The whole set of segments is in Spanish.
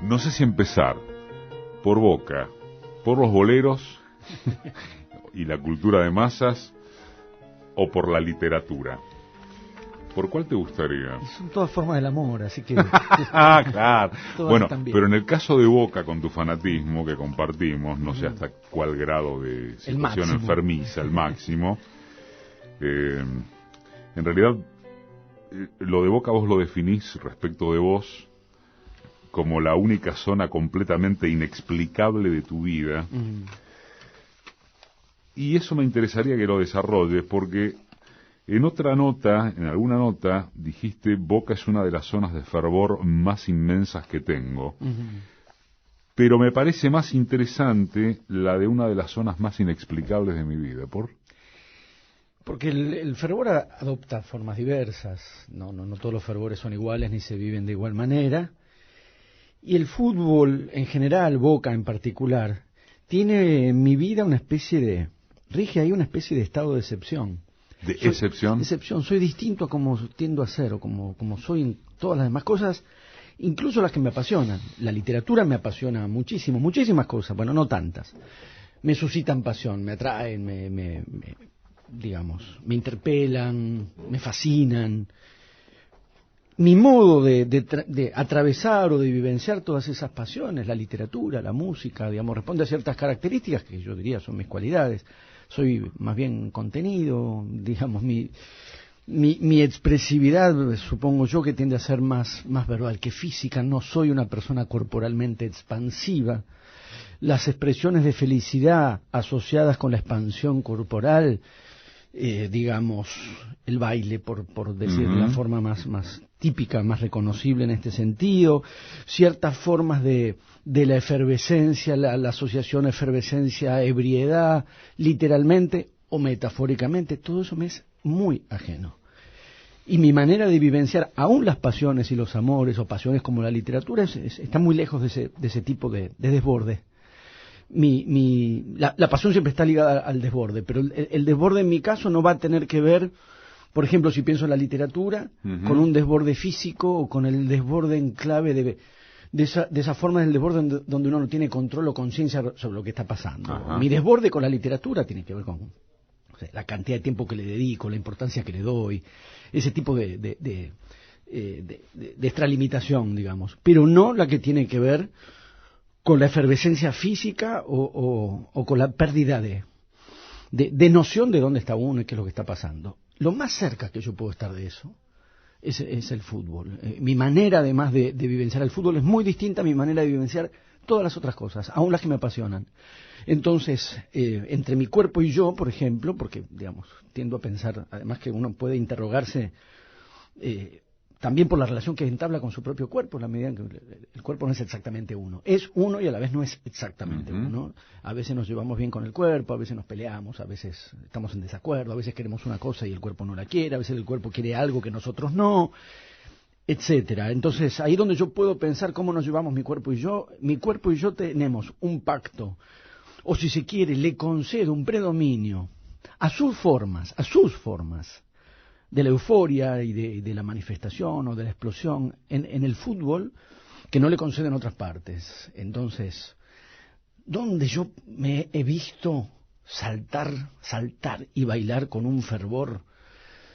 No sé si empezar por Boca, por los boleros y la cultura de masas, o por la literatura. ¿Por cuál te gustaría? Son todas formas del amor, así que... Ah, claro. Bueno, también. pero en el caso de Boca, con tu fanatismo que compartimos, no sé hasta cuál grado de situación enfermiza, el máximo, en realidad, lo de Boca vos lo definís respecto de vos como la única zona completamente inexplicable de tu vida. Y eso me interesaría que lo desarrolles, porque en otra nota, en alguna nota, dijiste: Boca es una de las zonas de fervor más inmensas que tengo. Pero me parece más interesante la de una de las zonas más inexplicables de mi vida. Porque el fervor adopta formas diversas. No todos los fervores son iguales ni se viven de igual manera. Y el fútbol en general, Boca en particular, tiene en mi vida una especie de... rige ahí una especie de estado de excepción. ¿De excepción? Excepción. Soy distinto a como tiendo a ser, o como soy en todas las demás cosas, incluso las que me apasionan. La literatura me apasiona muchísimo, muchísimas cosas, bueno, no tantas. Me suscitan pasión, me atraen, me interpelan, me fascinan. Mi modo de atravesar o de vivenciar todas esas pasiones, la literatura, la música, responde a ciertas características que yo diría son mis cualidades. Soy más bien contenido, mi expresividad, supongo yo, que tiende a ser más verbal que física. No soy una persona corporalmente expansiva. Las expresiones de felicidad asociadas con la expansión corporal, el baile, por decir de la forma más típica, más reconocible en este sentido, ciertas formas de la efervescencia, la asociación efervescencia-ebriedad, literalmente o metafóricamente, todo eso me es muy ajeno. Y mi manera de vivenciar aún las pasiones y los amores, o pasiones como la literatura, está muy lejos de ese tipo de desborde. La pasión siempre está ligada al desborde, pero el desborde en mi caso no va a tener que ver, por ejemplo, si pienso en la literatura, con un desborde físico o con el desborde en clave de esa forma del desborde donde uno no tiene control o conciencia sobre lo que está pasando. Ajá. Mi desborde con la literatura tiene que ver con la cantidad de tiempo que le dedico, la importancia que le doy, ese tipo de extralimitación, pero no la que tiene que ver con la efervescencia física o con la pérdida de noción de dónde está uno y qué es lo que está pasando. Lo más cerca que yo puedo estar de eso es el fútbol. Mi manera, además de vivenciar el fútbol, es muy distinta a mi manera de vivenciar todas las otras cosas, aún las que me apasionan. Entonces, entre mi cuerpo y yo, por ejemplo, porque, tiendo a pensar, además que uno puede interrogarse también por la relación que entabla con su propio cuerpo, en la medida en que el cuerpo no es exactamente uno. Es uno y a la vez no es exactamente uno. A veces nos llevamos bien con el cuerpo, a veces nos peleamos, a veces estamos en desacuerdo, a veces queremos una cosa y el cuerpo no la quiere, a veces el cuerpo quiere algo que nosotros no, etcétera. Entonces, ahí donde yo puedo pensar cómo nos llevamos mi cuerpo y yo tenemos un pacto, o si se quiere, le concedo un predominio a sus formas, de la euforia y de la manifestación o de la explosión en el fútbol, que no le conceden otras partes. Entonces, donde yo me he visto saltar y bailar con un fervor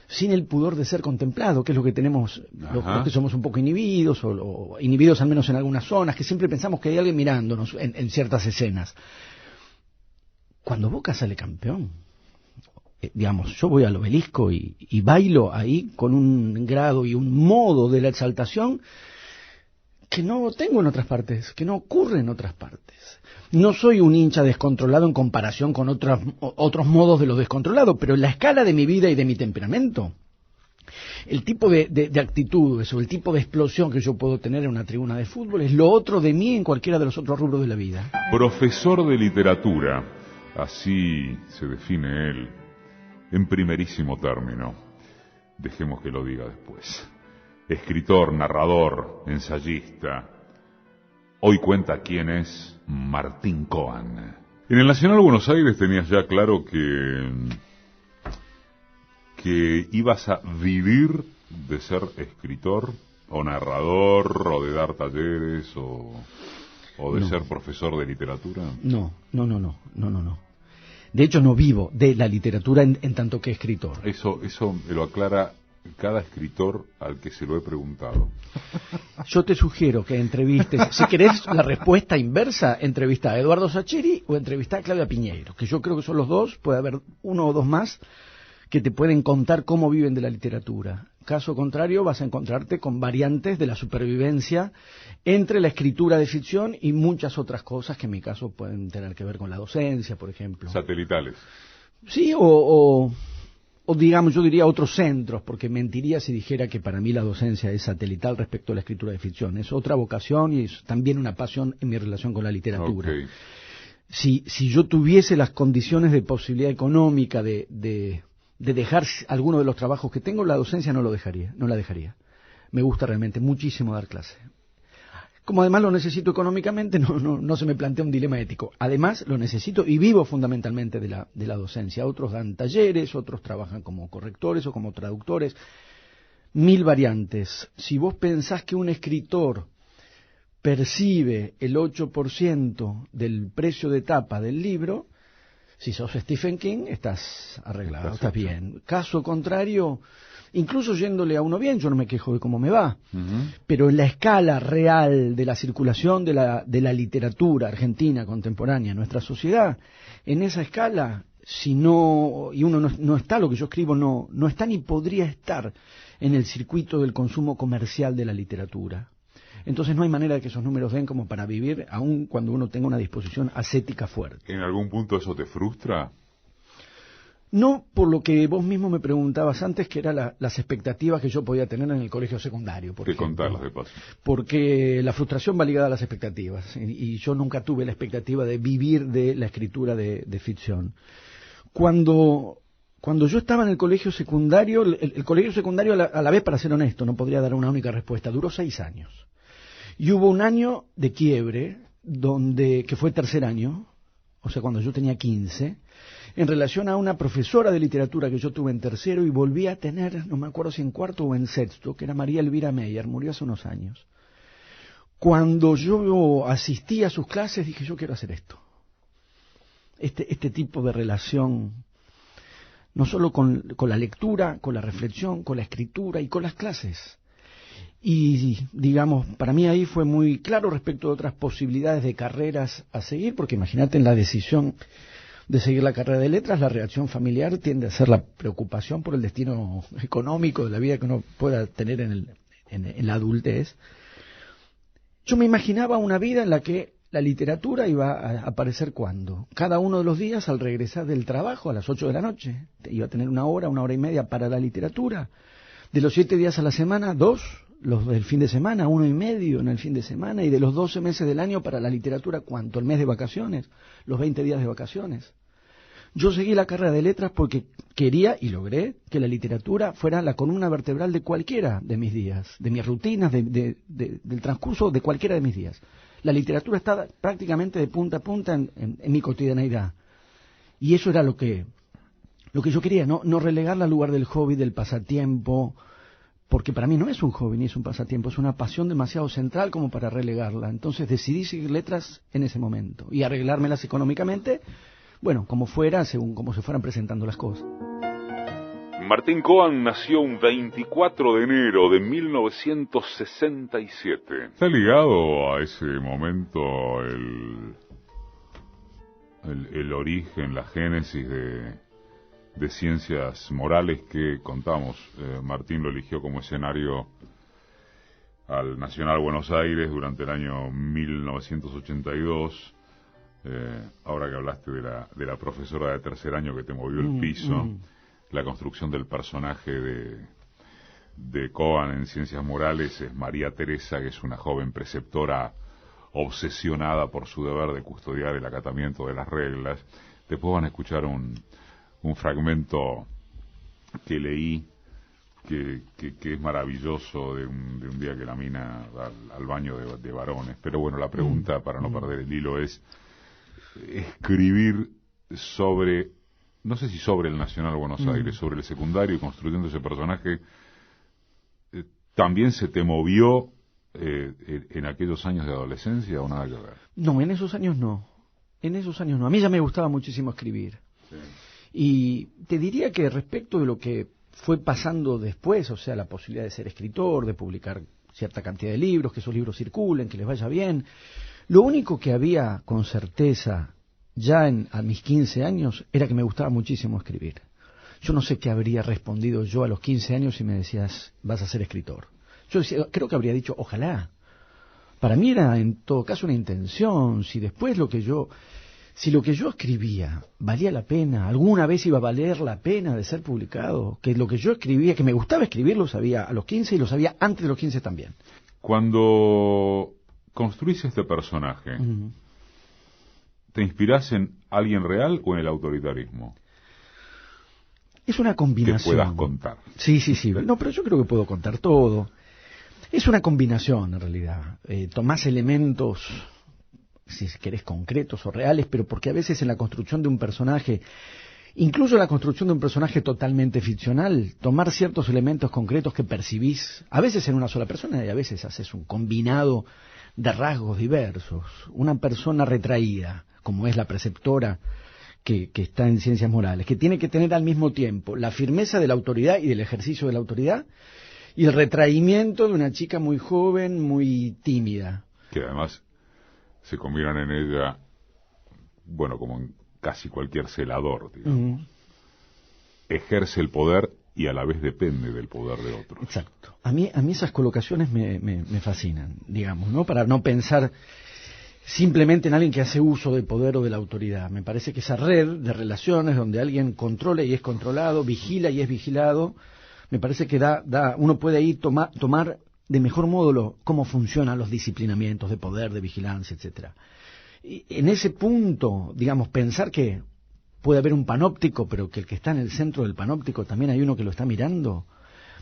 sin el pudor de ser contemplado, que es lo que tenemos los que somos un poco inhibidos, o inhibidos al menos en algunas zonas, que siempre pensamos que hay alguien mirándonos en ciertas escenas. Cuando Boca sale campeón, yo voy al Obelisco y bailo ahí con un grado y un modo de la exaltación que no tengo en otras partes, que no ocurre en otras partes. No soy un hincha descontrolado en comparación con otros modos de lo descontrolado, pero en la escala de mi vida y de mi temperamento, el tipo de actitudes o el tipo de explosión que yo puedo tener en una tribuna de fútbol es lo otro de mí en cualquiera de los otros rubros de la vida. Profesor de literatura, así se define él. En primerísimo término, dejemos que lo diga después. Escritor, narrador, ensayista. Hoy cuenta quién es Martín Coan. En el Nacional Buenos Aires tenías ya claro que ibas a vivir de ser escritor o narrador, o de dar talleres, o de No. ser profesor de literatura? No. De hecho, no vivo de la literatura en tanto que escritor. Eso me lo aclara cada escritor al que se lo he preguntado. Yo te sugiero que entrevistes, si querés la respuesta inversa, entrevista a Eduardo Sacheri o entrevista a Claudia Piñeiro, que yo creo que son los dos, puede haber uno o dos más que te pueden contar cómo viven de la literatura. Caso contrario, vas a encontrarte con variantes de la supervivencia entre la escritura de ficción y muchas otras cosas que en mi caso pueden tener que ver con la docencia, por ejemplo. Satelitales. Sí, o digamos, yo diría otros centros, porque mentiría si dijera que para mí la docencia es satelital respecto a la escritura de ficción. Es otra vocación y es también una pasión en mi relación con la literatura. Okay. Si yo tuviese las condiciones de posibilidad económica de dejar alguno de los trabajos que tengo, la docencia no la dejaría. Me gusta realmente muchísimo dar clase. Como además lo necesito económicamente, no se me plantea un dilema ético. Además, lo necesito y vivo fundamentalmente de la docencia. Otros dan talleres, otros trabajan como correctores o como traductores. 1000 variantes. Si vos pensás que un escritor percibe el 8% del precio de tapa del libro, si sos Stephen King, estás arreglado, estás bien. Caso contrario, incluso yéndole a uno bien, yo no me quejo de cómo me va, pero en la escala real de la circulación de la literatura argentina contemporánea en nuestra sociedad, en esa escala, si no, y uno no está, lo que yo escribo no está ni podría estar en el circuito del consumo comercial de la literatura. Entonces no hay manera de que esos números den como para vivir, aun cuando uno tenga una disposición ascética fuerte. ¿En algún punto eso te frustra? No por lo que vos mismo me preguntabas antes, que eran las expectativas que yo podía tener en el colegio secundario, por ejemplo. Contarlas de paso. Porque la frustración va ligada a las expectativas, y yo nunca tuve la expectativa de vivir de la escritura de ficción. Cuando yo estaba en el colegio secundario, el colegio secundario a la vez, para ser honesto, no podría dar una única respuesta, duró 6 años. Y hubo un año de quiebre, que fue tercer año, o sea, cuando yo tenía 15, en relación a una profesora de literatura que yo tuve en tercero y volví a tener, no me acuerdo si en cuarto o en sexto, que era María Elvira Meyer, murió hace unos años. Cuando yo asistí a sus clases dije, yo quiero hacer esto. Este tipo de relación, no solo con la lectura, con la reflexión, con la escritura y con las clases. Y, digamos, para mí ahí fue muy claro respecto de otras posibilidades de carreras a seguir, porque imagínate en la decisión de seguir la carrera de letras, la reacción familiar tiende a ser la preocupación por el destino económico de la vida que uno pueda tener en la adultez. Yo me imaginaba una vida en la que la literatura iba a aparecer ¿cuándo? Cada uno de los días al regresar del trabajo a las 8 de la noche. Iba a tener una hora y media para la literatura. De los 7 días a la semana, 2, los del fin de semana, 1,5 en el fin de semana, y de los 12 meses del año para la literatura, ¿cuánto? El mes de vacaciones, los 20 días de vacaciones. Yo seguí la carrera de letras porque quería y logré que la literatura fuera la columna vertebral de cualquiera de mis días, de mis rutinas, del transcurso de cualquiera de mis días. La literatura está prácticamente de punta a punta en mi cotidianeidad. Y eso era lo que yo quería, no relegarla al lugar del hobby, del pasatiempo, porque para mí no es un hobby ni es un pasatiempo, es una pasión demasiado central como para relegarla. Entonces decidí seguir letras en ese momento y arreglármelas económicamente, bueno, como fuera, según cómo se fueran presentando las cosas. Martín Cohan nació un 24 de enero de 1967. ¿Está ligado a ese momento el origen, la génesis de Ciencias Morales que contamos? Martín lo eligió como escenario al Nacional Buenos Aires durante el año 1982. Ahora que hablaste de la profesora de tercer año que te movió el piso, la construcción del personaje de Cohan en Ciencias Morales es María Teresa, que es una joven preceptora obsesionada por su deber de custodiar el acatamiento de las reglas. Después van a escuchar un fragmento que leí que es maravilloso de un día que la mina va al baño de varones. Pero bueno, la pregunta, para no perder el hilo, es escribir sobre, no sé si sobre el Nacional Buenos Aires, sobre el secundario y construyendo ese personaje, ¿también se te movió en aquellos años de adolescencia o nada que ver? No, en esos años no. En esos años no. A mí ya me gustaba muchísimo escribir. Sí. Y te diría que respecto de lo que fue pasando después, o sea, la posibilidad de ser escritor, de publicar cierta cantidad de libros, que esos libros circulen, que les vaya bien, lo único que había con certeza ya a mis 15 años era que me gustaba muchísimo escribir. Yo no sé qué habría respondido yo a los 15 años si me decías, vas a ser escritor. Yo creo que habría dicho, ojalá. Para mí era en todo caso una intención, si después si lo que yo escribía valía la pena, alguna vez iba a valer la pena de ser publicado, que lo que yo escribía, que me gustaba escribir, lo sabía a los 15 y lo sabía antes de los 15 también. Cuando construís este personaje, ¿te inspirás en alguien real o en el autoritarismo? Es una combinación. Que puedas contar. Sí. No, pero yo creo que puedo contar todo. Es una combinación, en realidad. Tomás elementos, si querés, concretos o reales, pero porque a veces en la construcción de un personaje, incluso en la construcción de un personaje totalmente ficcional, tomar ciertos elementos concretos que percibís, a veces en una sola persona y a veces haces un combinado de rasgos diversos. Una persona retraída, como es la preceptora que está en Ciencias Morales, que tiene que tener al mismo tiempo la firmeza de la autoridad y del ejercicio de la autoridad, y el retraimiento de una chica muy joven, muy tímida. Que además se combinan en ella, bueno, como en casi cualquier celador, digamos. Ejerce el poder y a la vez depende del poder de otros. Exacto. A mí esas colocaciones me fascinan, digamos, ¿no? Para no pensar simplemente en alguien que hace uso del poder o de la autoridad. Me parece que esa red de relaciones donde alguien controla y es controlado, vigila y es vigilado, me parece que uno puede ahí tomar de mejor modo cómo funcionan los disciplinamientos de poder, de vigilancia, etcétera. Y en ese punto, digamos, pensar que puede haber un panóptico, pero que el que está en el centro del panóptico también hay uno que lo está mirando,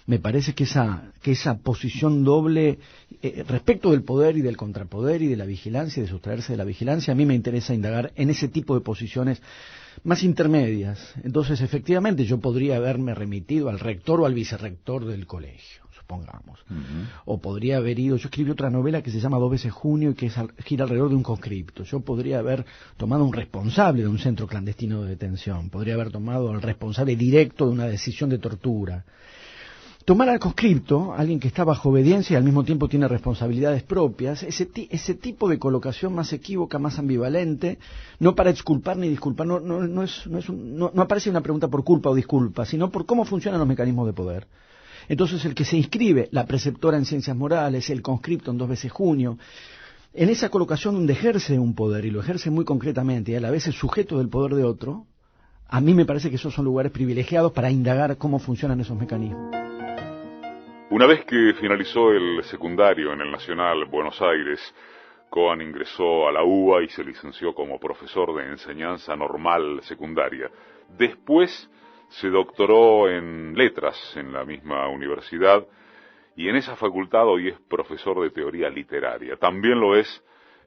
me parece que esa posición doble respecto del poder y del contrapoder y de la vigilancia y de sustraerse de la vigilancia, a mí me interesa indagar en ese tipo de posiciones más intermedias. Entonces, efectivamente, yo podría haberme remitido al rector o al vicerrector del colegio, supongamos. O podría haber yo escribí otra novela que se llama 2 veces junio y que gira alrededor de un conscripto. Yo podría haber tomado un responsable de un centro clandestino de detención, podría haber tomado al responsable directo de una decisión de tortura. Tomar al conscripto, alguien que está bajo obediencia y al mismo tiempo tiene responsabilidades propias, ese tipo de colocación más equívoca, más ambivalente, no para exculpar ni disculpar, no aparece una pregunta por culpa o disculpa, sino por cómo funcionan los mecanismos de poder. Entonces el que se inscribe, la preceptora en Ciencias Morales, el conscripto en 2 veces junio, en esa colocación donde ejerce un poder y lo ejerce muy concretamente y a la vez es sujeto del poder de otro, a mí me parece que esos son lugares privilegiados para indagar cómo funcionan esos mecanismos. Una vez que finalizó el secundario en el Nacional Buenos Aires, Coan ingresó a la UBA y se licenció como profesor de enseñanza normal secundaria. Después se doctoró en letras en la misma universidad y en esa facultad hoy es profesor de teoría literaria. También lo es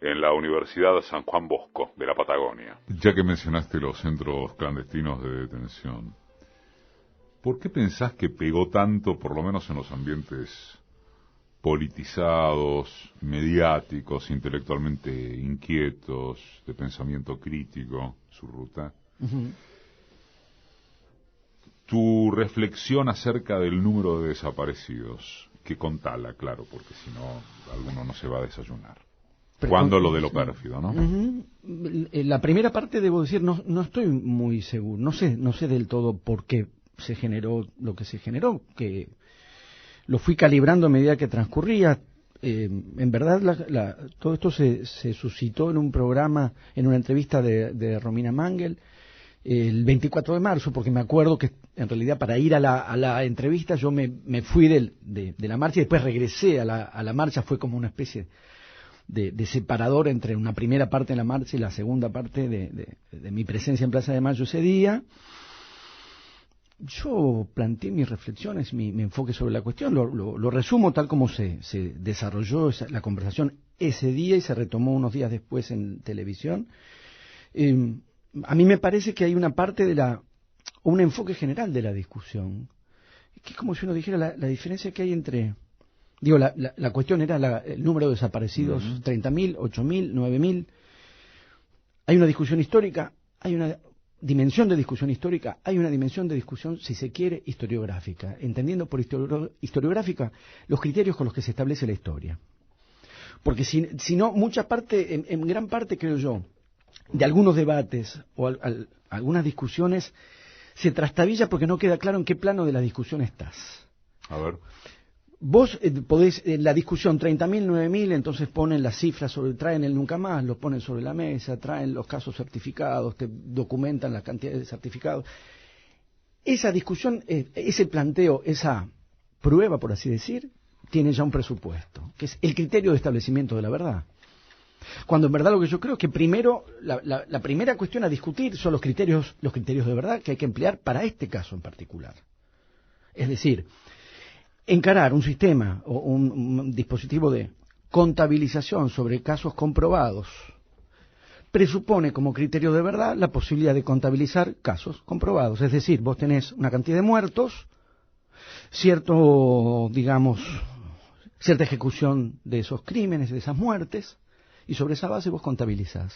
en la Universidad San Juan Bosco de la Patagonia. Ya que mencionaste los centros clandestinos de detención, ¿por qué pensás que pegó tanto, por lo menos en los ambientes politizados, mediáticos, intelectualmente inquietos, de pensamiento crítico, su ruta? Tu reflexión acerca del número de desaparecidos, que contala, claro, porque si no, alguno no se va a desayunar. Cuando lo de lo pérfido, ¿no? La primera parte, debo decir, no estoy muy seguro, no sé del todo por qué se generó lo que se generó, que lo fui calibrando a medida que transcurría. En verdad, todo esto se suscitó en un programa, en una entrevista de Romina Mangel, el 24 de marzo, porque me acuerdo que en realidad para ir a la entrevista yo me fui de la marcha y después regresé a la marcha. Fue como una especie de separador entre una primera parte de la marcha y la segunda parte de mi presencia en Plaza de Mayo ese día. Yo planteé mis reflexiones, mi enfoque sobre la cuestión, lo resumo tal como se desarrolló la conversación ese día y se retomó unos días después en televisión. A mí me parece que hay una parte un enfoque general de la discusión, que es como si uno dijera la diferencia que hay entre Digo, la cuestión era el número de desaparecidos, 30.000, 8.000, 9.000. Hay una discusión histórica, hay una dimensión de discusión histórica, hay una dimensión de discusión, si se quiere, historiográfica, entendiendo por historiográfica los criterios con los que se establece la historia. Porque si no, mucha parte, en gran parte, creo yo, de algunos debates o algunas discusiones se trastabilla porque no queda claro en qué plano de la discusión estás. A ver. Vos podés, en la discusión 30.000, 9.000, entonces ponen las cifras, traen el nunca más, los ponen sobre la mesa, traen los casos certificados, te documentan la cantidad de certificados. Esa discusión, ese planteo, esa prueba, por así decir, tiene ya un presupuesto, que es el criterio de establecimiento de la verdad. Cuando en verdad lo que yo creo es que primero, la primera cuestión a discutir son los criterios de verdad que hay que emplear para este caso en particular. Es decir, encarar un sistema o un dispositivo de contabilización sobre casos comprobados presupone como criterio de verdad la posibilidad de contabilizar casos comprobados. Es decir, vos tenés una cantidad de muertos, cierta ejecución de esos crímenes, de esas muertes, y sobre esa base vos contabilizás.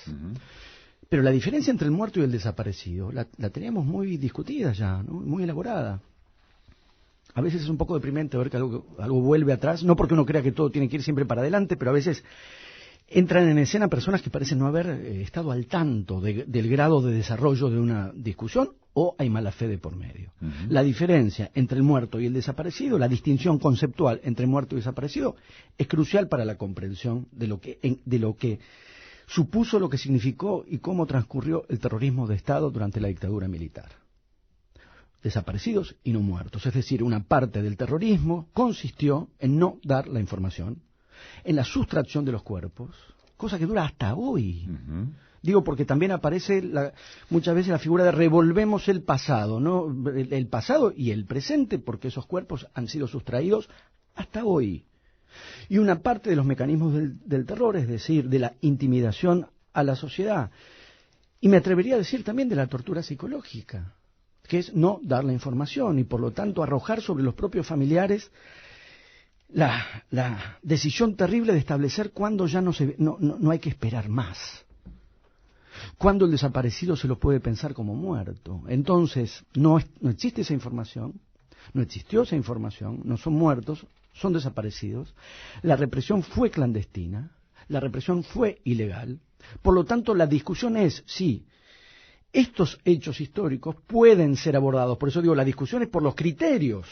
Pero la diferencia entre el muerto y el desaparecido la teníamos muy discutida ya, ¿no? Muy elaborada. A veces es un poco deprimente ver que algo vuelve atrás, no porque uno crea que todo tiene que ir siempre para adelante, pero a veces entran en escena personas que parecen no haber estado al tanto del grado de desarrollo de una discusión, o hay mala fe de por medio. La diferencia entre el muerto y el desaparecido, la distinción conceptual entre muerto y desaparecido, es crucial para la comprensión de lo que supuso, lo que significó y cómo transcurrió el terrorismo de Estado durante la dictadura militar. Desaparecidos y no muertos. Es decir, una parte del terrorismo consistió en no dar la información, en la sustracción de los cuerpos, cosa que dura hasta hoy. Digo porque también aparece muchas veces la figura de revolvemos el pasado, ¿no? El pasado y el presente, porque esos cuerpos han sido sustraídos hasta hoy. Y una parte de los mecanismos del terror, es decir, de la intimidación a la sociedad, y me atrevería a decir también de la tortura psicológica, que es no dar la información y por lo tanto arrojar sobre los propios familiares la decisión terrible de establecer cuándo ya no hay que esperar más, cuándo el desaparecido se lo puede pensar como muerto. Entonces no existe esa información, no existió esa información, no son muertos, son desaparecidos. La represión fue clandestina, la represión fue ilegal. Por lo tanto, la discusión es si estos hechos históricos pueden ser abordados. Por eso digo, la discusión es por los criterios.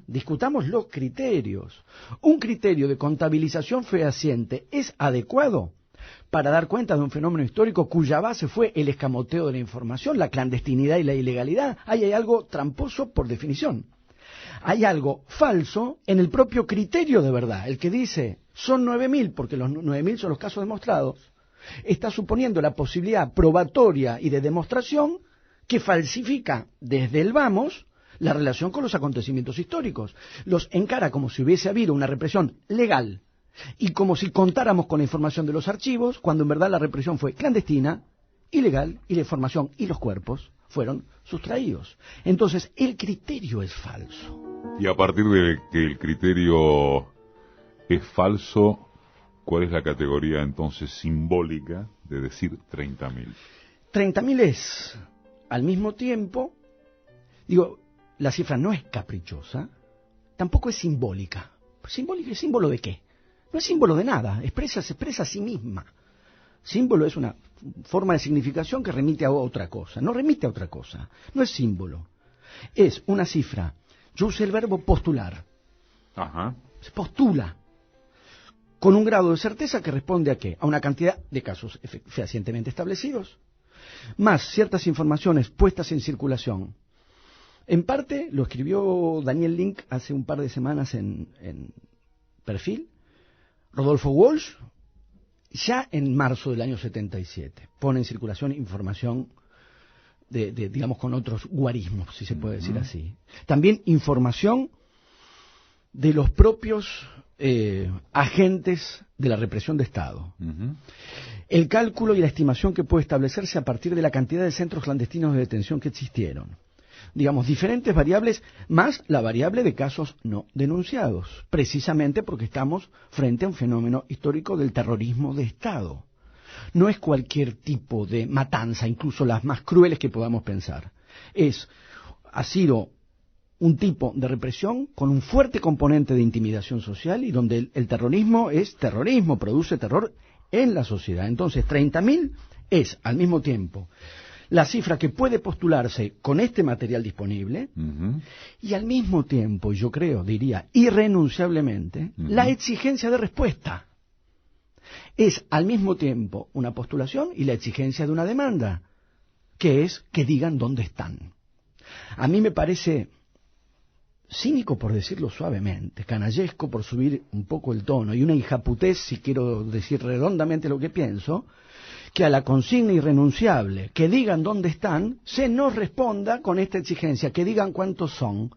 Discutamos los criterios. Un criterio de contabilización fehaciente es adecuado para dar cuenta de un fenómeno histórico cuya base fue el escamoteo de la información, la clandestinidad y la ilegalidad. Ahí hay algo tramposo por definición. Hay algo falso en el propio criterio de verdad. El que dice son 9.000 porque los 9.000 son los casos demostrados, está suponiendo la posibilidad probatoria y de demostración que falsifica desde el vamos la relación con los acontecimientos históricos. Los encara como si hubiese habido una represión legal y como si contáramos con la información de los archivos, cuando en verdad la represión fue clandestina, ilegal, y la información y los cuerpos fueron sustraídos. Entonces, el criterio es falso. Y a partir de que el criterio es falso, ¿cuál es la categoría entonces simbólica de decir 30.000? 30.000 es, al mismo tiempo, digo, la cifra no es caprichosa, tampoco es simbólica. ¿Simbólica es símbolo de qué? No es símbolo de nada, se expresa a sí misma. Símbolo es una forma de significación que remite a otra cosa, no remite a otra cosa, no es símbolo. Es una cifra, yo usé el verbo postular. Se postula, con un grado de certeza que responde a ¿qué? A una cantidad de casos fehacientemente establecidos, más ciertas informaciones puestas en circulación. En parte lo escribió Daniel Link hace un par de semanas en Perfil. Rodolfo Walsh, ya en marzo del año 77, pone en circulación información digamos, con otros guarismos, si se puede decir así. También información de los propios agentes de la represión de Estado. El cálculo y la estimación que puede establecerse a partir de la cantidad de centros clandestinos de detención que existieron. digamos, diferentes variables, más la variable de casos no denunciados, precisamente porque estamos frente a un fenómeno histórico del terrorismo de Estado. No es cualquier tipo de matanza, incluso las más crueles que podamos pensar. Ha sido un tipo de represión con un fuerte componente de intimidación social y donde el terrorismo es terrorismo, produce terror en la sociedad. Entonces, 30.000 es, al mismo tiempo, la cifra que puede postularse con este material disponible y al mismo tiempo, yo creo, diría, irrenunciablemente, la exigencia de respuesta. Es al mismo tiempo una postulación y la exigencia de una demanda, que es que digan dónde están. A mí me parece cínico, por decirlo suavemente, canallesco por subir un poco el tono, y una hijaputez, si quiero decir redondamente lo que pienso, que a la consigna irrenunciable, que digan dónde están, se nos responda con esta exigencia, que digan cuántos son.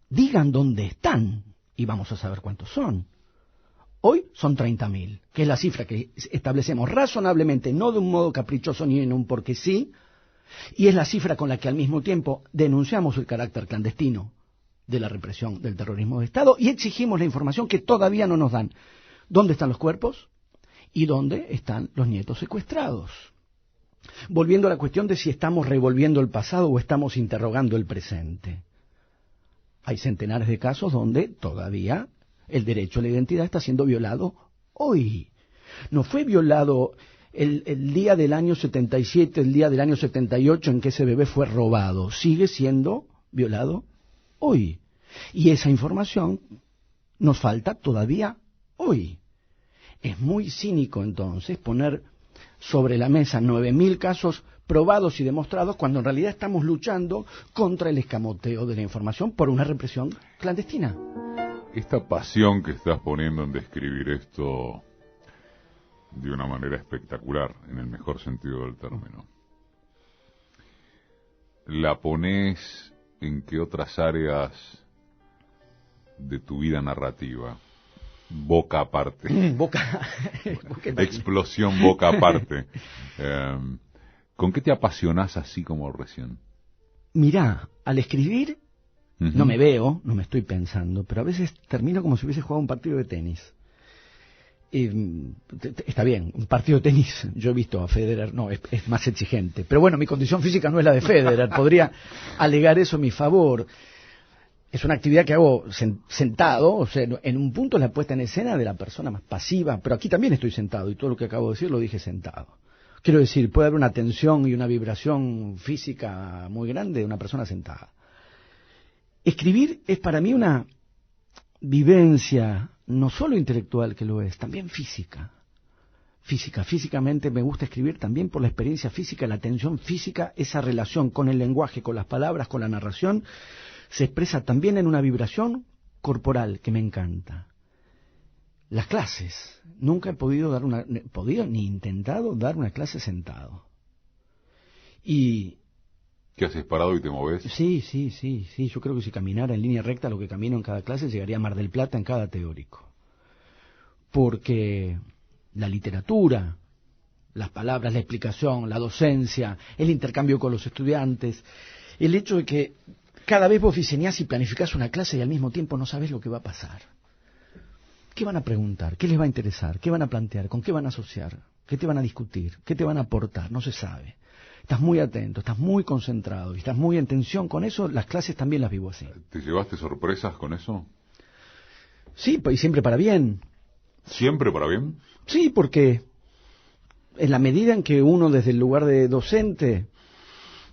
Digan dónde están, y vamos a saber cuántos son. Hoy son 30.000, que es la cifra que establecemos razonablemente, no de un modo caprichoso ni en un porque sí, y es la cifra con la que al mismo tiempo denunciamos el carácter clandestino de la represión del terrorismo de Estado y exigimos la información que todavía no nos dan. ¿Dónde están los cuerpos? ¿Y dónde están los nietos secuestrados? Volviendo a la cuestión de si estamos revolviendo el pasado o estamos interrogando el presente. Hay centenares de casos donde todavía el derecho a la identidad está siendo violado hoy. No fue violado el día del año 77, el día del año 78 en que ese bebé fue robado. Sigue siendo violado hoy. Y esa información nos falta todavía hoy. Es muy cínico entonces poner sobre la mesa 9.000 casos probados y demostrados cuando en realidad estamos luchando contra el escamoteo de la información por una represión clandestina. Esta pasión que estás poniendo en describir esto de una manera espectacular, en el mejor sentido del término, ¿la pones en qué otras áreas de tu vida narrativa? Boca aparte. Explosión boca aparte. ¿Con qué te apasionás así como recién? Mirá, al escribir no me veo, no me estoy pensando, pero a veces termino como si hubiese jugado un partido de tenis. Está bien, un partido de tenis, yo he visto a Federer, no, es más exigente. Pero bueno, mi condición física no es la de Federer, podría alegar eso a mi favor. Es una actividad que hago sentado, o sea, en un punto es la puesta en escena de la persona más pasiva, pero aquí también estoy sentado, y todo lo que acabo de decir lo dije sentado. Quiero decir, puede haber una tensión y una vibración física muy grande de una persona sentada. Escribir es para mí una vivencia, no solo intelectual que lo es, también física. Físicamente me gusta escribir también por la experiencia física, la tensión física, esa relación con el lenguaje, con las palabras, con la narración, se expresa también en una vibración corporal que me encanta. Las clases, nunca he podido ni intentado dar una clase sentado. Y ¿qué haces, parado y te moves? Sí, yo creo que si caminara en línea recta lo que camino en cada clase llegaría a Mar del Plata en cada teórico. Porque la literatura, las palabras, la explicación, la docencia, el intercambio con los estudiantes, el hecho de que cada vez vos diseñás y planificás una clase y al mismo tiempo no sabés lo que va a pasar. ¿Qué van a preguntar? ¿Qué les va a interesar? ¿Qué van a plantear? ¿Con qué van a asociar? ¿Qué te van a discutir? ¿Qué te van a aportar? No se sabe. Estás muy atento, estás muy concentrado y estás muy en tensión con eso. Las clases también las vivo así. ¿Te llevaste sorpresas con eso? Sí, y siempre para bien. ¿Siempre para bien? Sí, porque en la medida en que uno desde el lugar de docente,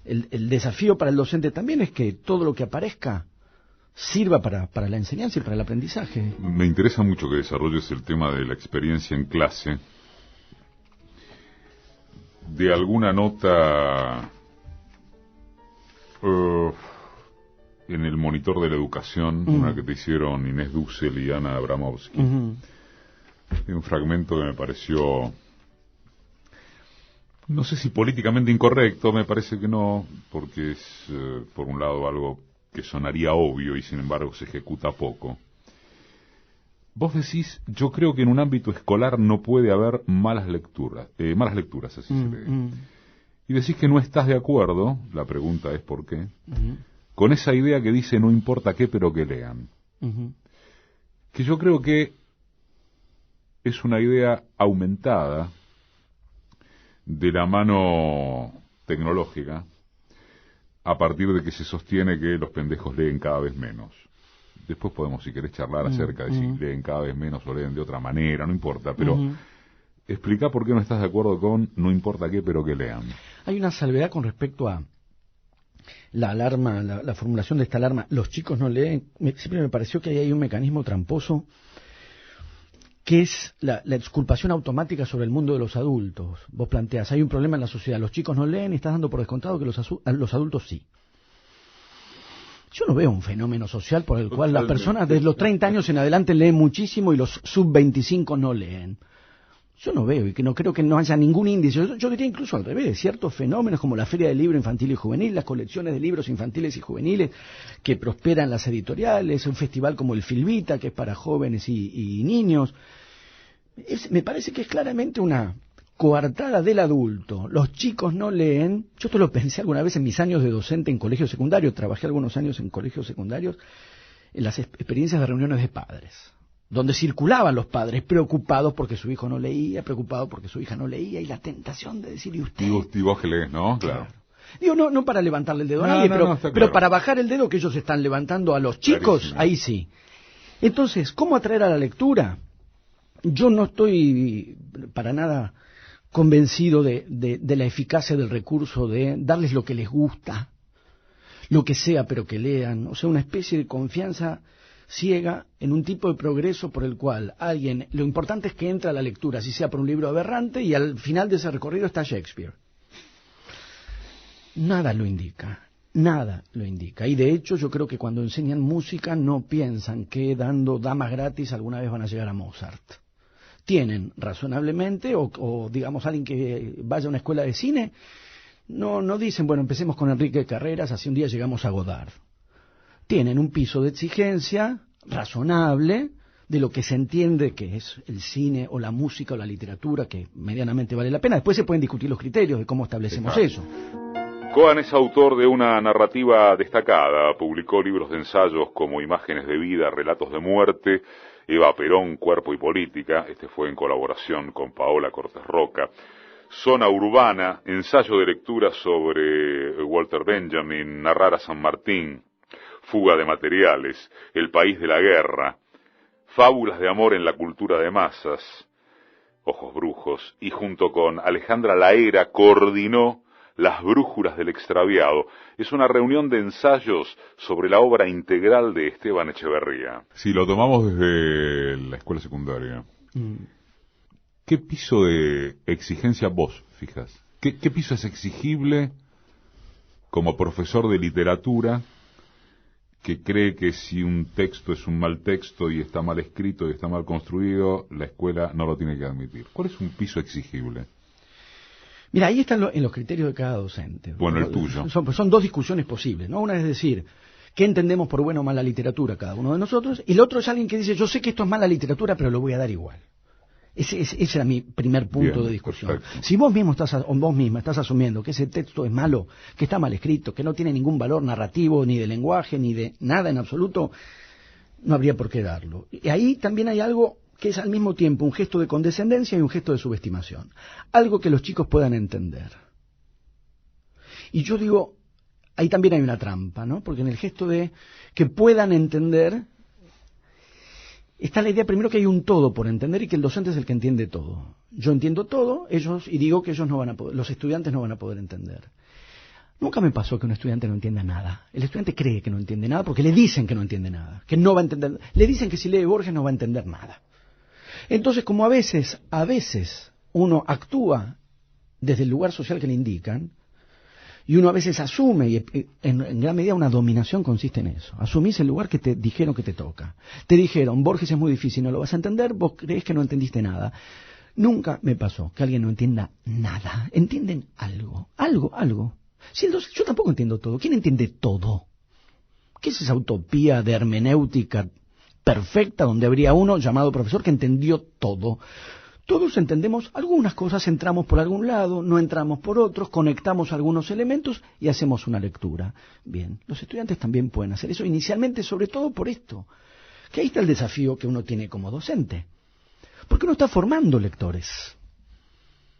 el desafío para el docente también es que todo lo que aparezca sirva para la enseñanza y para el aprendizaje. Me interesa mucho que desarrolles el tema de la experiencia en clase. De alguna nota en el monitor de la educación, una que te hicieron Inés Dussel y Ana Abramovsky, hay un fragmento que me pareció, no sé si políticamente incorrecto, me parece que no, porque es por un lado algo que sonaría obvio y sin embargo se ejecuta poco. Vos decís, yo creo que en un ámbito escolar no puede haber malas lecturas, así se lee. y decís que no estás de acuerdo, la pregunta es ¿por qué? Con esa idea que dice no importa qué, pero que lean. Que yo creo que es una idea aumentada de la mano tecnológica a partir de que se sostiene que los pendejos leen cada vez menos. Después podemos, si querés, charlar acerca de si leen cada vez menos o leen de otra manera, no importa, pero explica por qué no estás de acuerdo con no importa qué, pero que lean. Hay una salvedad con respecto a la alarma, la formulación de esta alarma. Los chicos no leen. Siempre me pareció que ahí hay un mecanismo tramposo que es la exculpación automática sobre el mundo de los adultos. Vos planteás, hay un problema en la sociedad, los chicos no leen y estás dando por descontado que los adultos sí. Yo no veo un fenómeno social por el cual las personas de los 30 años en adelante leen muchísimo y los sub-25 no leen. Yo no veo, y que no creo que no haya ningún índice. Yo diría incluso al revés, ciertos fenómenos como la Feria del Libro Infantil y Juvenil, las colecciones de libros infantiles y juveniles que prosperan las editoriales, un festival como el Filvita, que es para jóvenes y niños. Me parece que es claramente una coartada del adulto. Los chicos no leen. Yo esto lo pensé alguna vez en mis años de docente en colegios secundarios. Trabajé algunos años en colegios secundarios, en las experiencias de reuniones de padres, donde circulaban los padres preocupados porque su hijo no leía, preocupados porque su hija no leía, y la tentación de decir, ¿y usted? Y vos que lees, ¿no? Claro. Digo, no para levantarle el dedo a nadie, pero para bajar el dedo que ellos están levantando a los chicos, clarísimo. Ahí sí. Entonces, ¿cómo atraer a la lectura? Yo no estoy para nada convencido de la eficacia del recurso de darles lo que les gusta, lo que sea, pero que lean. O sea, una especie de confianza ciega en un tipo de progreso por el cual lo importante es que entre a la lectura, si sea por un libro aberrante, y al final de ese recorrido está Shakespeare. Nada lo indica, y de hecho yo creo que cuando enseñan música no piensan que dando damas gratis alguna vez van a llegar a Mozart. Tienen razonablemente, o digamos alguien que vaya a una escuela de cine, no dicen, bueno, empecemos con Enrique Carreras, así un día llegamos a Godard. Tienen un piso de exigencia razonable de lo que se entiende que es el cine o la música o la literatura, que medianamente vale la pena. Después se pueden discutir los criterios de cómo establecemos eso. Cohan es autor de una narrativa destacada. Publicó libros de ensayos como Imágenes de vida, Relatos de muerte, Eva Perón, Cuerpo y política. Este fue en colaboración con Paola Cortés Roca. Zona urbana, ensayo de lectura sobre Walter Benjamin, Narrar a San Martín. Fuga de materiales, El país de la guerra, Fábulas de amor en la cultura de masas, Ojos brujos, y junto con Alejandra Laera coordinó Las brújulas del extraviado. Es una reunión de ensayos sobre la obra integral de Esteban Echeverría. Si lo tomamos desde la escuela secundaria, ¿qué piso de exigencia vos fijas? ¿Qué piso es exigible como profesor de literatura que cree que si un texto es un mal texto y está mal escrito y está mal construido, la escuela no lo tiene que admitir? ¿Cuál es un piso exigible? Mira, ahí están en los criterios de cada docente. Bueno, el tuyo. Son dos discusiones posibles, ¿no? Una es decir, ¿qué entendemos por buena o mala literatura cada uno de nosotros? Y el otro es alguien que dice, yo sé que esto es mala literatura, pero lo voy a dar igual. Ese era mi primer punto de discusión. Perfecto. Si vos mismo vos misma estás asumiendo que ese texto es malo, que está mal escrito, que no tiene ningún valor narrativo, ni de lenguaje, ni de nada en absoluto, no habría por qué darlo. Y ahí también hay algo que es al mismo tiempo un gesto de condescendencia y un gesto de subestimación. Algo que los chicos puedan entender. Y yo digo, ahí también hay una trampa, ¿no? Porque en el gesto de que puedan entender está la idea primero que hay un todo por entender y que el docente es el que entiende todo. Yo entiendo todo, y digo que ellos no van a poder, los estudiantes no van a poder entender. Nunca me pasó que un estudiante no entienda nada. El estudiante cree que no entiende nada porque le dicen que no entiende nada, que no va a entender. Le dicen que si lee Borges no va a entender nada. Entonces, como a veces uno actúa desde el lugar social que le indican, y uno a veces asume, y en gran medida una dominación consiste en eso. Asumís el lugar que te dijeron que te toca. Te dijeron, Borges es muy difícil, no lo vas a entender, vos creés que no entendiste nada. Nunca me pasó que alguien no entienda nada. Entienden algo. Si yo tampoco entiendo todo. ¿Quién entiende todo? ¿Qué es esa utopía de hermenéutica perfecta donde habría uno llamado profesor que entendió todo? todos entendemos algunas cosas, entramos por algún lado, no entramos por otros, conectamos algunos elementos y hacemos una lectura. Bien, los estudiantes también pueden hacer eso, inicialmente sobre todo por esto, que ahí está el desafío que uno tiene como docente, porque uno está formando lectores.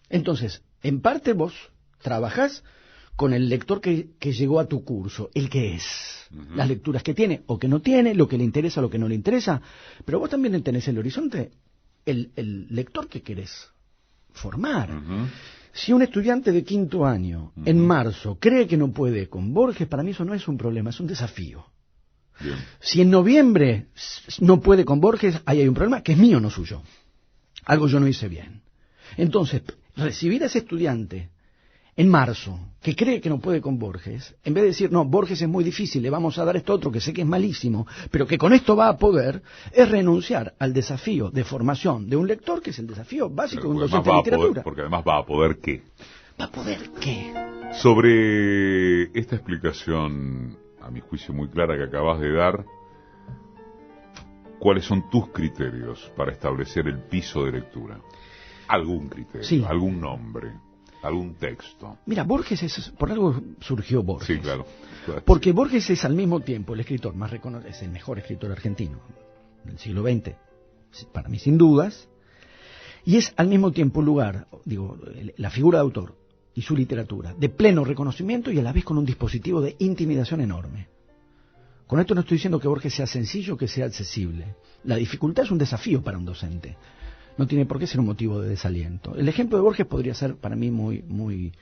Entonces, en parte vos trabajás con el lector que llegó a tu curso, el que es, las lecturas que tiene o que no tiene, lo que le interesa, lo que no le interesa, pero vos también tenés el horizonte, el lector que querés formar. Si un estudiante de 5º año, en marzo, cree que no puede con Borges, para mí eso no es un problema, es un desafío. Bien. Si en noviembre no puede con Borges, ahí hay un problema que es mío, no suyo. Algo yo no hice bien. Entonces, recibir a ese estudiante en marzo, que cree que no puede con Borges, en vez de decir, no, Borges es muy difícil, le vamos a dar esto otro que sé que es malísimo, pero que con esto va a poder, es renunciar al desafío de formación de un lector, que es el desafío básico de un docente de literatura. Porque además va a poder ¿qué? ¿Va a poder qué? Sobre esta explicación, a mi juicio muy clara que acabas de dar, ¿cuáles son tus criterios para establecer el piso de lectura? ¿Algún criterio? Sí. ¿Algún nombre? ¿Algún texto? Mira, Borges es, por algo surgió Borges. Sí, claro. Porque Borges es al mismo tiempo el escritor más reconocido, es el mejor escritor argentino del siglo XX, para mí sin dudas, y es al mismo tiempo un lugar, digo, la figura de autor y su literatura, de pleno reconocimiento y a la vez con un dispositivo de intimidación enorme. Con esto no estoy diciendo que Borges sea sencillo, que sea accesible. La dificultad es un desafío para un docente. No tiene por qué ser un motivo de desaliento. El ejemplo de Borges podría ser para mí muy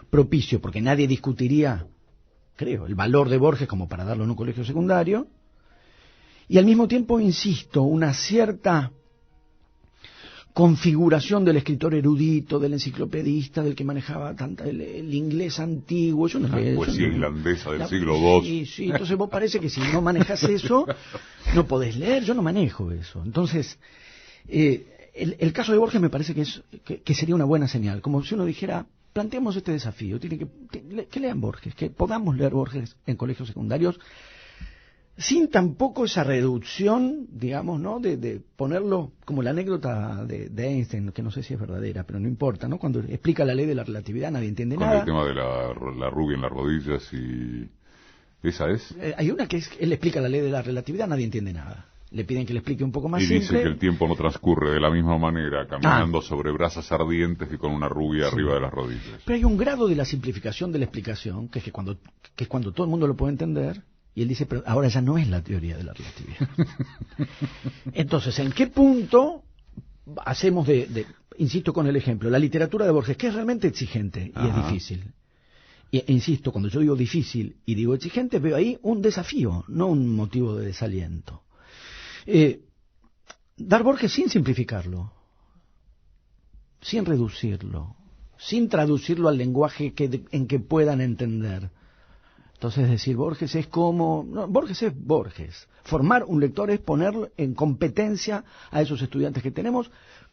propicio, porque nadie discutiría, creo, el valor de Borges como para darlo en un colegio secundario, y al mismo tiempo, insisto, una cierta configuración del escritor erudito, del enciclopedista, del que manejaba el inglés antiguo. Yo no la poesía irlandesa del siglo II. Sí, entonces vos parece que si no manejas eso, no podés leer. Yo no manejo eso. Entonces, el caso de Borges me parece que sería una buena señal, como si uno dijera, planteemos este desafío, que lean Borges, que podamos leer Borges en colegios secundarios, sin tampoco esa reducción, digamos, ¿no?, de ponerlo como la anécdota de Einstein, que no sé si es verdadera, pero no importa, ¿no?, cuando explica la ley de la relatividad nadie entiende con nada. El tema de la rubia en las rodillas y... ¿Esa es? Hay una que él explica la ley de la relatividad, nadie entiende nada. Le piden que le explique un poco más simple. Y dice que el tiempo no transcurre de la misma manera, caminando sobre brasas ardientes y con una rubia arriba de las rodillas. Pero hay un grado de la simplificación de la explicación, que es cuando todo el mundo lo puede entender, y él dice, pero ahora ya no es la teoría de la relatividad. Entonces, ¿en qué punto hacemos insisto con el ejemplo, la literatura de Borges, que es realmente exigente y es difícil? E insisto, cuando yo digo difícil y digo exigente, veo ahí un desafío, no un motivo de desaliento. Dar Borges sin simplificarlo, sin reducirlo, sin traducirlo al lenguaje en que puedan entender. Entonces decir, Borges es como... No, Borges es Borges. Formar un lector es poner en competencia a esos estudiantes que tenemos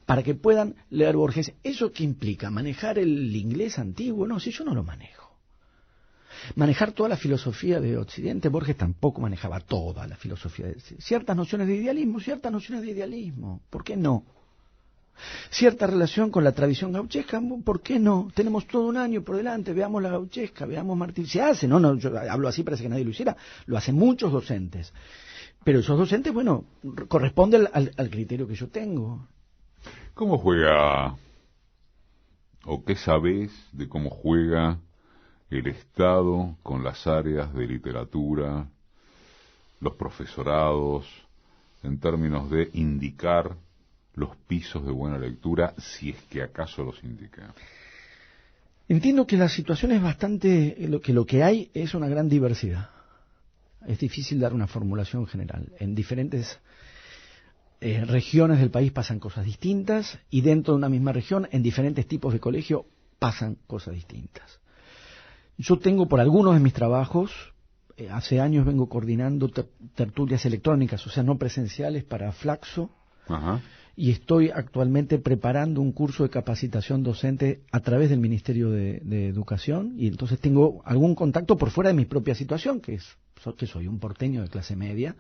para que puedan leer Borges. ¿Eso qué implica? ¿Manejar el inglés antiguo? No, si yo no lo manejo. Manejar toda la filosofía de Occidente, Borges tampoco manejaba toda la filosofía. Ciertas nociones de idealismo, ¿por qué no? Cierta relación con la tradición gauchesca, ¿por qué no? Tenemos todo un año por delante, veamos la gauchesca, veamos Martín. Se hace, no, yo hablo así, parece que nadie lo hiciera, lo hacen muchos docentes. Pero esos docentes, bueno, corresponden al criterio que yo tengo. ¿Cómo juega, o qué sabés de cómo juega el Estado con las áreas de literatura, los profesorados, en términos de indicar los pisos de buena lectura, si es que acaso los indica? Entiendo que la situación es bastante... Lo que hay es una gran diversidad. Es difícil dar una formulación general. En diferentes regiones del país pasan cosas distintas, y dentro de una misma región, en diferentes tipos de colegio, pasan cosas distintas. Yo tengo por algunos de mis trabajos, hace años vengo coordinando tertulias electrónicas, o sea, no presenciales, para Flaxo. Ajá. Y estoy actualmente preparando un curso de capacitación docente a través del Ministerio de Educación, y entonces tengo algún contacto por fuera de mi propia situación, que soy un porteño de clase media,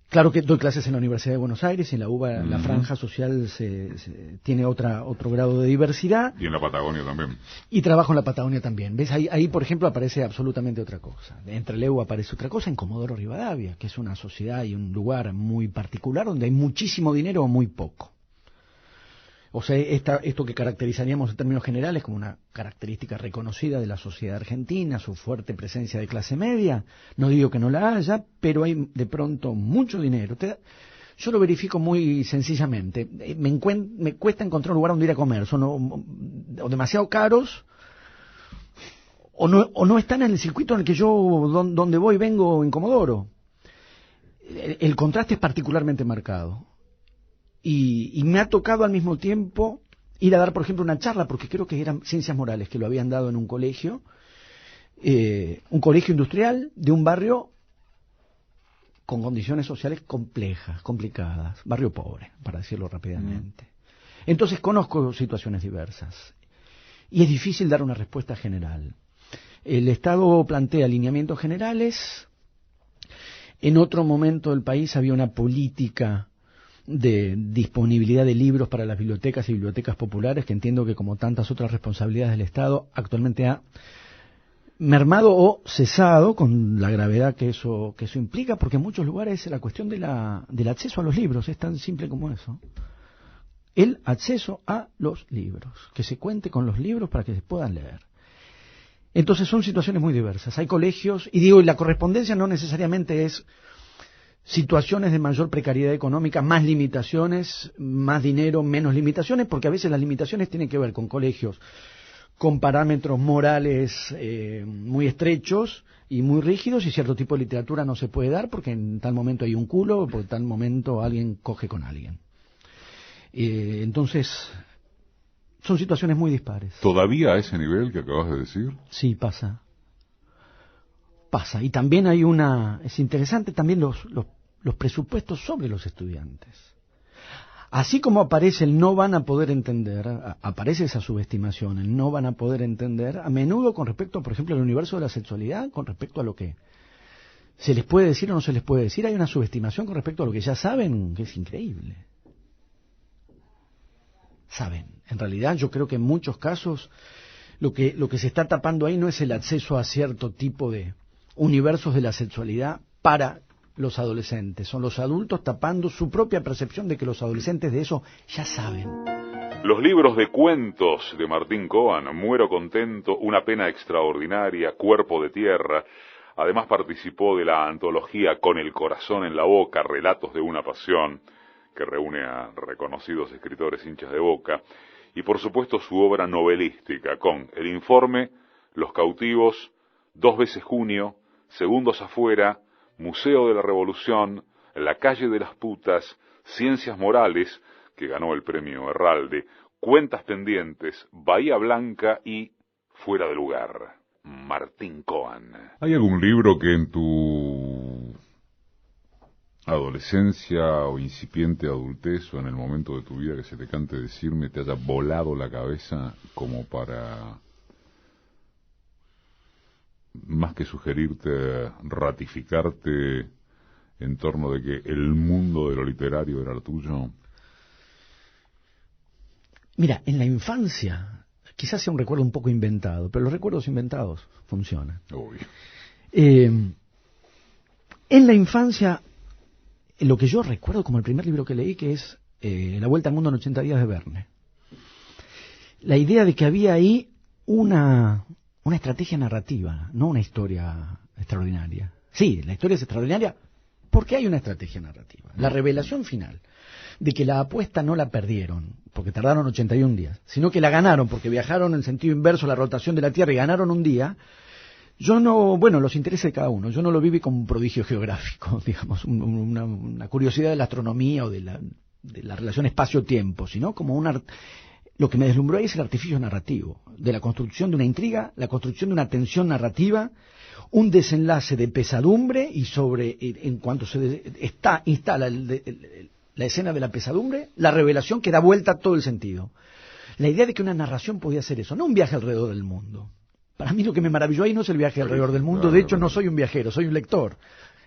Claro que doy clases en la Universidad de Buenos Aires y en la UBA la franja social tiene otro grado de diversidad. Y en la Patagonia también. Y trabajo en la Patagonia también. ¿Ves? Ahí, por ejemplo, aparece absolutamente otra cosa. Entre Leu aparece otra cosa en Comodoro Rivadavia, que es una sociedad y un lugar muy particular donde hay muchísimo dinero o muy poco. O sea, esto que caracterizaríamos en términos generales como una característica reconocida de la sociedad argentina, su fuerte presencia de clase media, no digo que no la haya, pero hay de pronto mucho dinero. Yo lo verifico muy sencillamente. Me cuesta encontrar un lugar donde ir a comer, son o demasiado caros, o no están en el circuito en el que yo, donde voy, vengo en Comodoro. El contraste es particularmente marcado. Y me ha tocado al mismo tiempo ir a dar, por ejemplo, una charla, porque creo que eran ciencias morales, que lo habían dado en un colegio industrial de un barrio con condiciones sociales complejas, complicadas, barrio pobre, para decirlo rápidamente. Entonces conozco situaciones diversas y es difícil dar una respuesta general. El Estado plantea lineamientos generales. En otro momento del país había una política de disponibilidad de libros para las bibliotecas y bibliotecas populares, que entiendo que como tantas otras responsabilidades del Estado, actualmente ha mermado o cesado con la gravedad que eso implica, porque en muchos lugares la cuestión del acceso a los libros es tan simple como eso. El acceso a los libros, que se cuente con los libros para que se puedan leer. Entonces son situaciones muy diversas. Hay colegios, y la correspondencia no necesariamente es situaciones de mayor precariedad económica, más limitaciones, más dinero, menos limitaciones, porque a veces las limitaciones tienen que ver con colegios con parámetros morales muy estrechos y muy rígidos, y cierto tipo de literatura no se puede dar porque en tal momento hay un culo, o por tal momento alguien coge con alguien. Entonces, son situaciones muy dispares. ¿Todavía a ese nivel que acabas de decir? Sí, pasa. Y también es interesante también los presupuestos sobre los estudiantes. Así como aparece el no van a poder entender, aparece esa subestimación, el no van a poder entender, a menudo con respecto, por ejemplo, al universo de la sexualidad, con respecto a lo que se les puede decir o no se les puede decir, hay una subestimación con respecto a lo que ya saben, que es increíble. Saben, en realidad yo creo que en muchos casos lo que se está tapando ahí no es el acceso a cierto tipo de universos de la sexualidad para los adolescentes, son los adultos tapando su propia percepción de que los adolescentes de eso ya saben. Los libros de cuentos de Martín Coan, Muero contento, Una pena extraordinaria, Cuerpo de tierra. Además participó de la antología Con el corazón en la boca, Relatos de una pasión, que reúne a reconocidos escritores hinchas de Boca, y por supuesto su obra novelística con El informe, Los cautivos, 2 veces junio, Segundos afuera, Museo de la Revolución, La calle de las putas, Ciencias morales, que ganó el premio Herralde, Cuentas pendientes, Bahía Blanca y Fuera de lugar. Martín Coan. ¿Hay algún libro que en tu adolescencia o incipiente adultez o en el momento de tu vida que se te cante decirme te haya volado la cabeza como para, más que sugerirte, ratificarte en torno de que el mundo de lo literario era el tuyo? Mira, en la infancia, quizás sea un recuerdo un poco inventado, pero los recuerdos inventados funcionan. En la infancia, lo que yo recuerdo como el primer libro que leí, que es La vuelta al mundo en 80 días de Verne. La idea de que había ahí una estrategia narrativa, no una historia extraordinaria. Sí, la historia es extraordinaria porque hay una estrategia narrativa. La revelación final de que la apuesta no la perdieron, porque tardaron 81 días, sino que la ganaron porque viajaron en sentido inverso a la rotación de la Tierra y ganaron un día. Los intereses de cada uno, yo no lo viví como un prodigio geográfico, digamos, una curiosidad de la astronomía o de la relación espacio-tiempo, sino como lo que me deslumbró ahí es el artificio narrativo, de la construcción de una intriga, la construcción de una tensión narrativa, un desenlace de pesadumbre y en cuanto se instala la escena de la pesadumbre, la revelación que da vuelta a todo el sentido. La idea de que una narración podía ser eso, no un viaje alrededor del mundo. Para mí lo que me maravilló ahí no es el viaje alrededor del mundo, de hecho no soy un viajero, soy un lector.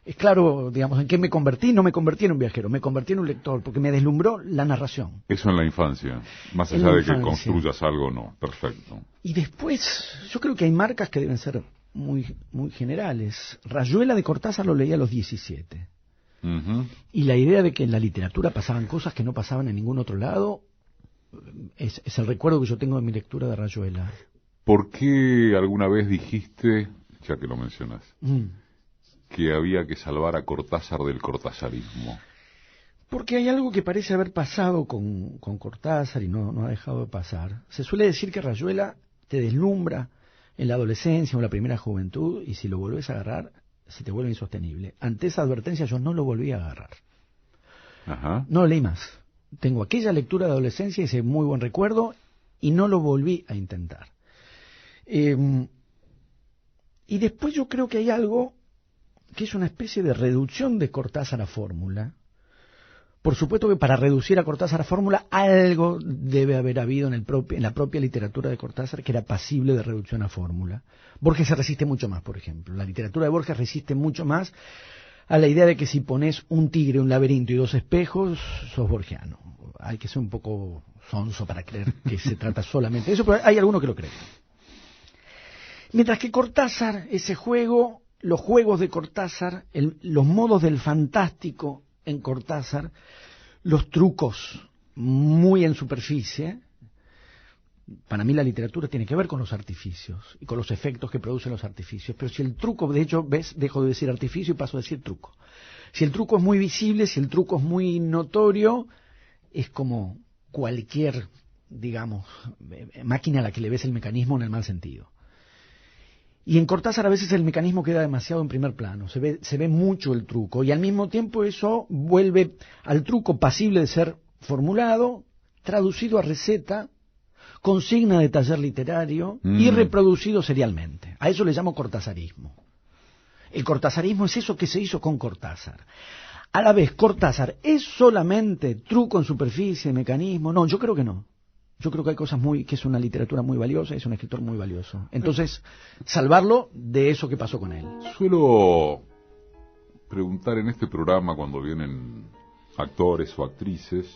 es claro, digamos, en qué me convertí. No me convertí en un viajero, me convertí en un lector, porque me deslumbró la narración. Eso en la infancia, más allá de que construyas algo, no, perfecto. Y después, yo creo que hay marcas que deben ser muy, muy generales. Rayuela de Cortázar lo leí a los 17. Uh-huh. Y la idea de que en la literatura pasaban cosas que no pasaban en ningún otro lado, es el recuerdo que yo tengo de mi lectura de Rayuela. ¿Por qué alguna vez dijiste, ya que lo mencionas, que había que salvar a Cortázar del cortazarismo? Porque hay algo que parece haber pasado con Cortázar y no ha dejado de pasar. Se suele decir que Rayuela te deslumbra en la adolescencia o en la primera juventud, y si lo volvés a agarrar, se te vuelve insostenible. Ante esa advertencia yo no lo volví a agarrar. Ajá. No lo leí más. Tengo aquella lectura de adolescencia, ese muy buen recuerdo, y no lo volví a intentar. Y después yo creo que hay algo que es una especie de reducción de Cortázar a fórmula. Por supuesto que para reducir a Cortázar a fórmula algo debe haber habido en la propia literatura de Cortázar que era pasible de reducción a fórmula. Borges se resiste mucho más, por ejemplo. La literatura de Borges resiste mucho más a la idea de que si pones un tigre, un laberinto y dos espejos, sos borgiano. Hay que ser un poco sonso para creer que se trata solamente de eso, pero hay algunos que lo creen. Mientras que Cortázar, ese juego, los juegos de Cortázar, los modos del fantástico en Cortázar, los trucos muy en superficie. Para mí la literatura tiene que ver con los artificios y con los efectos que producen los artificios. Pero si el truco, de hecho, ves, dejo de decir artificio y paso a decir truco. Si el truco es muy visible, si el truco es muy notorio, es como cualquier, digamos, máquina a la que le ves el mecanismo en el mal sentido. Y en Cortázar a veces el mecanismo queda demasiado en primer plano, se ve mucho el truco, y al mismo tiempo eso vuelve al truco pasible de ser formulado, traducido a receta, consigna de taller literario y reproducido serialmente. A eso le llamo cortazarismo. El cortazarismo es eso que se hizo con Cortázar. A la vez, Cortázar es solamente truco en superficie, mecanismo. No, yo creo que no. Yo creo que hay cosas que es una literatura muy valiosa, es un escritor muy valioso. Entonces, salvarlo de eso que pasó con él. Suelo preguntar en este programa cuando vienen actores o actrices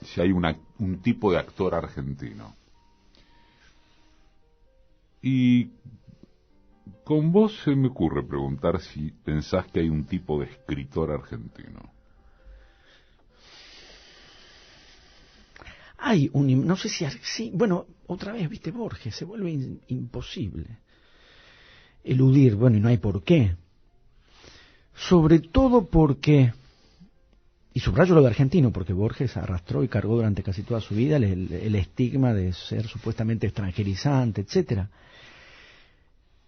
si hay un tipo de actor argentino. Y con vos se me ocurre preguntar si pensás que hay un tipo de escritor argentino. Hay no sé si, sí, bueno, otra vez, viste, Borges, se vuelve imposible eludir, bueno, y no hay por qué. Sobre todo porque, y subrayo lo de argentino, porque Borges arrastró y cargó durante casi toda su vida el estigma de ser supuestamente extranjerizante, etcétera.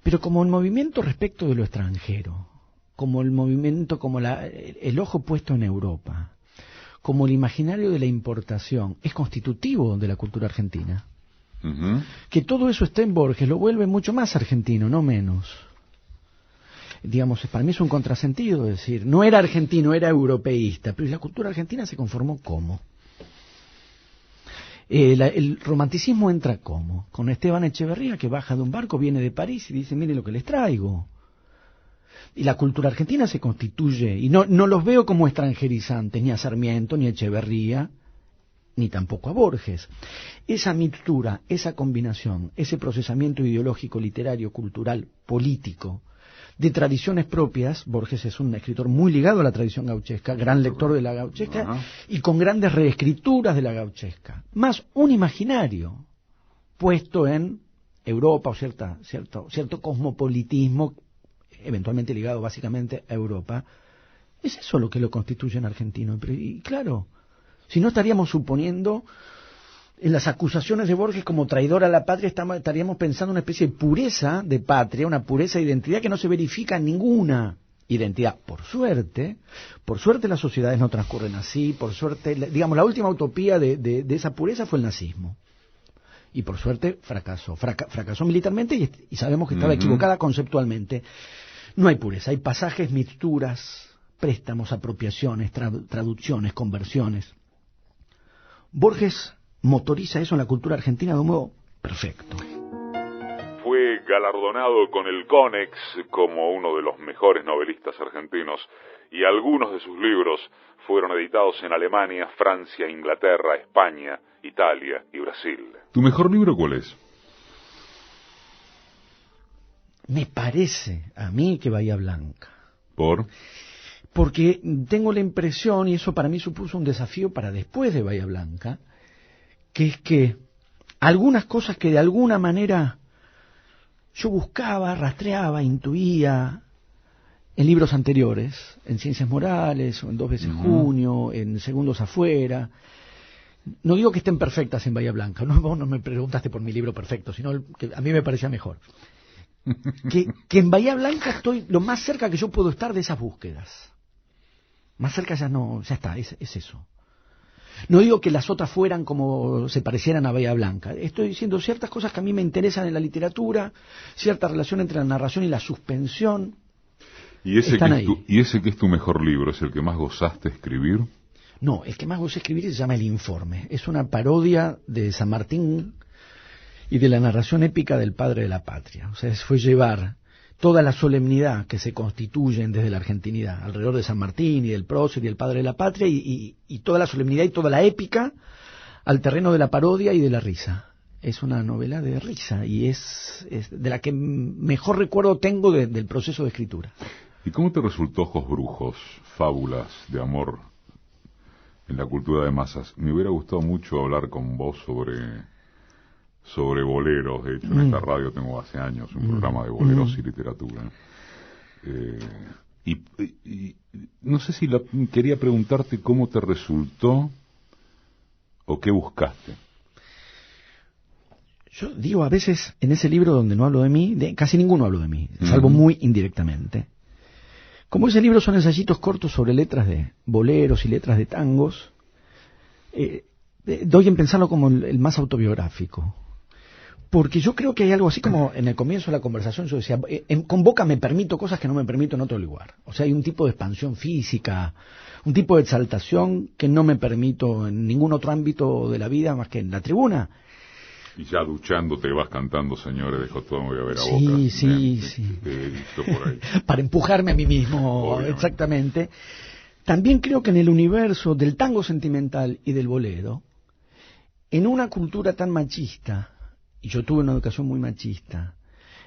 Pero como el movimiento respecto de lo extranjero, como el movimiento, como el ojo puesto en Europa, como el imaginario de la importación, es constitutivo de la cultura argentina. Uh-huh. Que todo eso esté en Borges lo vuelve mucho más argentino, no menos. Digamos, para mí es un contrasentido decir, no era argentino, era europeísta, pero la cultura argentina se conformó ¿cómo? El romanticismo entra ¿cómo? Con Esteban Echeverría, que baja de un barco, viene de París y dice, mire lo que les traigo. Y la cultura argentina se constituye, y no los veo como extranjerizantes, ni a Sarmiento, ni a Echeverría, ni tampoco a Borges. Esa mixtura, esa combinación, ese procesamiento ideológico, literario, cultural, político, de tradiciones propias. Borges es un escritor muy ligado a la tradición gauchesca, gran lector de la gauchesca, y con grandes reescrituras de la gauchesca, más un imaginario puesto en Europa, o cierto cosmopolitismo, eventualmente ligado básicamente a Europa. Es eso lo que lo constituye en argentino. Y claro, si no estaríamos suponiendo en las acusaciones de Borges como traidor a la patria, estaríamos pensando una especie de pureza de patria, una pureza de identidad que no se verifica en ninguna identidad. Por suerte las sociedades no transcurren así, por suerte, digamos, la última utopía de esa pureza fue el nazismo. Y por suerte fracasó militarmente y sabemos que estaba equivocada conceptualmente. No hay pureza, hay pasajes, mixturas, préstamos, apropiaciones, traducciones, conversiones. Borges motoriza eso en la cultura argentina de un modo perfecto. Fue galardonado con el Conex como uno de los mejores novelistas argentinos, y algunos de sus libros fueron editados en Alemania, Francia, Inglaterra, España, Italia y Brasil. ¿Tu mejor libro cuál es? Me parece a mí que Bahía Blanca. ¿Por? Porque tengo la impresión, y eso para mí supuso un desafío para después de Bahía Blanca, que es que algunas cosas que de alguna manera yo buscaba, rastreaba, intuía en libros anteriores, en Ciencias Morales, o en Dos veces Junio, en Segundos Afuera. No digo que estén perfectas en Bahía Blanca, vos no me preguntaste por mi libro perfecto, sino que a mí me parecía mejor. Que en Bahía Blanca estoy lo más cerca que yo puedo estar de esas búsquedas. Más cerca ya no, ya está, es eso. No digo que las otras fueran como se parecieran a Bahía Blanca. Estoy diciendo ciertas cosas que a mí me interesan en la literatura, cierta relación entre la narración y la suspensión. ¿Y ese que es tu mejor libro, es el que más gozaste escribir? No, el que más gocé escribir se llama El Informe. Es una parodia de San Martín y de la narración épica del Padre de la Patria. O sea, fue llevar toda la solemnidad que se constituyen desde la argentinidad, alrededor de San Martín y del prócer y del Padre de la Patria, y toda la solemnidad y toda la épica al terreno de la parodia y de la risa. Es una novela de risa y es de la que mejor recuerdo tengo del proceso de escritura. ¿Y cómo te resultó Ojos Brujos, fábulas de amor en la cultura de masas? Me hubiera gustado mucho hablar con vos sobre boleros. De hecho, en esta radio tengo hace años un programa de boleros y literatura. Y no sé si quería preguntarte cómo te resultó o qué buscaste. Yo digo a veces en ese libro donde no hablo de mí, casi ninguno hablo de mí, salvo muy indirectamente. Como ese libro son ensayitos cortos sobre letras de boleros y letras de tangos, doy en pensarlo como el más autobiográfico. Porque yo creo que hay algo así como en el comienzo de la conversación yo decía, con boca me permito cosas que no me permito en otro lugar. O sea, hay un tipo de expansión física, un tipo de exaltación que no me permito en ningún otro ámbito de la vida más que en la tribuna. Y ya duchándote vas cantando, señores, dejo todo, me voy a ver a sí, Boca. Sí. Por ahí. Para empujarme a mí mismo, obviamente. Exactamente. También creo que en el universo del tango sentimental y del bolero, en una cultura tan machista, y yo tuve una educación muy machista,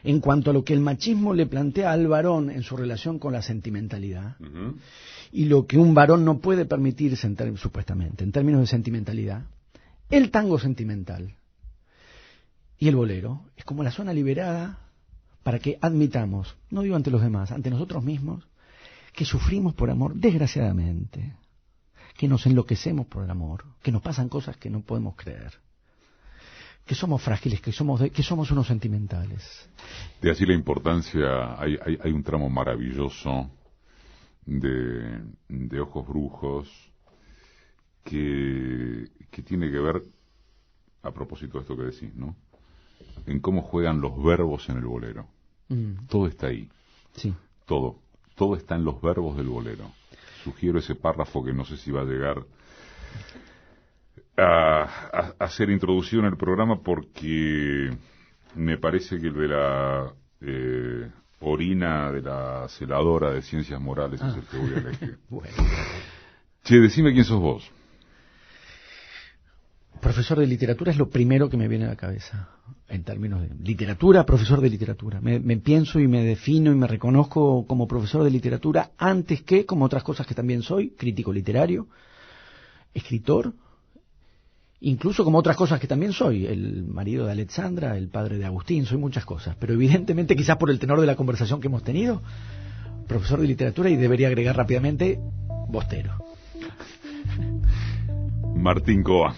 en cuanto a lo que el machismo le plantea al varón en su relación con la sentimentalidad, y lo que un varón no puede permitirse supuestamente en términos de sentimentalidad, el tango sentimental y el bolero es como la zona liberada para que admitamos, no digo ante los demás, ante nosotros mismos, que sufrimos por amor, desgraciadamente, que nos enloquecemos por el amor, que nos pasan cosas que no podemos creer, que somos frágiles, que somos unos sentimentales. De así la importancia, hay un tramo maravilloso de Ojos Brujos que tiene que ver, a propósito de esto que decís, ¿no?, en cómo juegan los verbos en el bolero. Todo está ahí. Sí. Todo está en los verbos del bolero. Sugiero ese párrafo que no sé si va a llegar a ser introducido en el programa, porque me parece que el de la orina de la celadora de Ciencias Morales es el que voy a elegir. Bueno. Che, decime quién sos vos. Profesor de literatura es lo primero que me viene a la cabeza, en términos de literatura, profesor de literatura. Me pienso y me defino y me reconozco como profesor de literatura antes que, como otras cosas que también soy, crítico literario, escritor, incluso como otras cosas que también soy, el marido de Alexandra, el padre de Agustín, soy muchas cosas, pero evidentemente quizás por el tenor de la conversación que hemos tenido, profesor de literatura, y debería agregar rápidamente, bostero. Martín Coan.